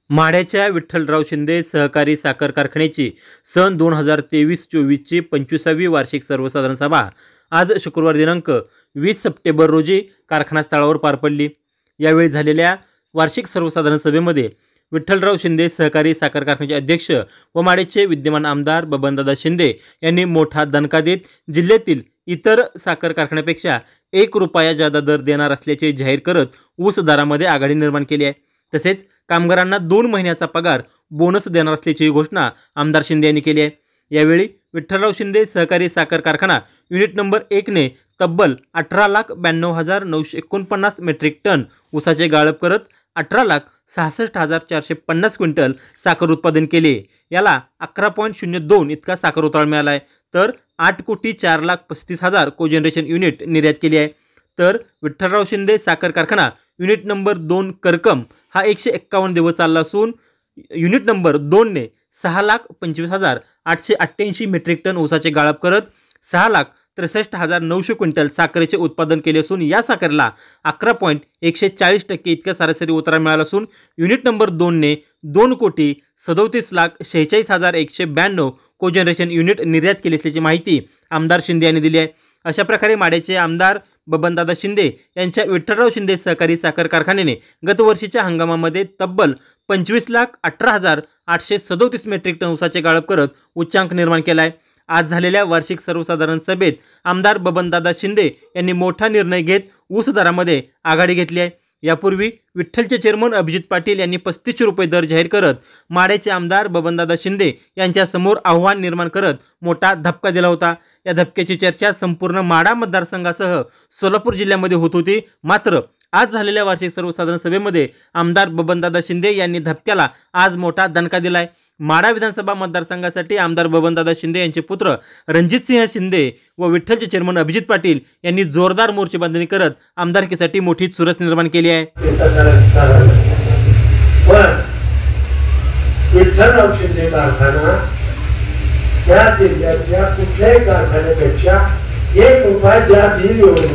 माढ्याच्या विठ्ठलराव शिंदे सहकारी साखर कारखान्याची सन 2023-24ची 25वी वार्षिक सर्वसाधारण सभा आज शुक्रवार दिनांक 20 सप्टेंबर रोजी कारखाना स्थळावर पार पडली। यावेळी झालेल्या वार्षिक सर्वसाधारण सभेमध्ये विठ्ठलराव शिंदे सहकारी साखर कारखान्याचे अध्यक्ष व माढ्याचे विद्यमान आमदार बबनदादा शिंदे यांनी मोठा दणका देत जिल्ह्यातील इतर साखर कारखान्यापेक्षा 1 रुपया जादा दर देणार असल्याचे जाहीर करत ऊस दरामध्ये आघाडी निर्माण केली आहे। तसेच कामगारांना 2 महिन्याचा पगार बोनस देणार असल्याची घोषणा आमदार शिंदे यांनी केली आहे। यावेळी विठ्ठलराव शिंदे सहकारी साखर कारखाना युनिट नंबर 1 ने तब्बल 18,92,949 मेट्रिक टन ऊसाचे गाळप करत 18,66,450 क्विंटल साखर उत्पादन केले। याला 11.02 इतका साखर उतारा मिळाला आहे। तर 8,04,35,000 कोजनरेशन युनिट निर्यात केली आहे। तर विठ्ठलराव शिंदे साखर कारखाना युनिट नंबर 2 करकम हा 151 दिवस चालला असून युनिट नंबर 2 ने 6,25,888 मेट्रिक टन ऊसाचे गाळप करत 6,63,900 क्विंटल साखरेचे उत्पादन केले असून या साखरेला 11.140% इतका सरासरी उतारा मिळाला असून युनिट नंबर 2 ने 2,37,46,192 कोजनरेशन युनिट निर्यात केली असल्याची माहिती आमदार शिंदे यांनी दिली आहे। अशा प्रकारे माढ्याचे आमदार बबनदादा शिंदे यांच्या विठ्ठलराव शिंदे सहकारी साखर कारखान्याने गतवर्षीच्या हंगामामध्ये तब्बल 25,18,837 मेट्रिक टन ऊसाचे गाळप करत उच्चांक निर्माण केला आहे। आज झालेल्या वार्षिक सर्वसाधारण सभेत आमदार बबनदादा शिंदे यांनी मोठा निर्णय घेत ऊस दरामध्ये आघाडी घेतली आहे। यापूर्वी विठ्ठलचे चेअरमन अभिजित पाटील यांनी 35 रुपये दर जाहीर करत माढ्याचे आमदार बबनदादा शिंदे यांच्या समोर आव्हान निर्माण करत मोठा धक्का दिला होता। या धक्क्याची चर्चा संपूर्ण माढा मतदारसंघासह सोलापूर जिल्ह्यामध्ये होत होती। मात्र आज झालेल्या वार्षिक सर्वसाधारण सभेमध्ये आमदार बबनदादा शिंदे यांनी धक्क्याला आज मोठा दणका दिलाय। माढा विधानसभा मतदारसंघासाठी आमदार बबनदादा शिंदे यांचे पुत्र रणजितसिंह शिंदे व विठ्ठलचे चेअरमन अभिजित पाटील यांनी जोरदार मोर्चेबांधणी करत आमदारकीसाठी मोठी चुरस निर्माण केली आहे। विठ्ठलराव शिंदे कारखाना या जिल्ह्यातल्या कुठल्याही कारखान्यापेक्षा 1 रुपया जास्त दिली होती।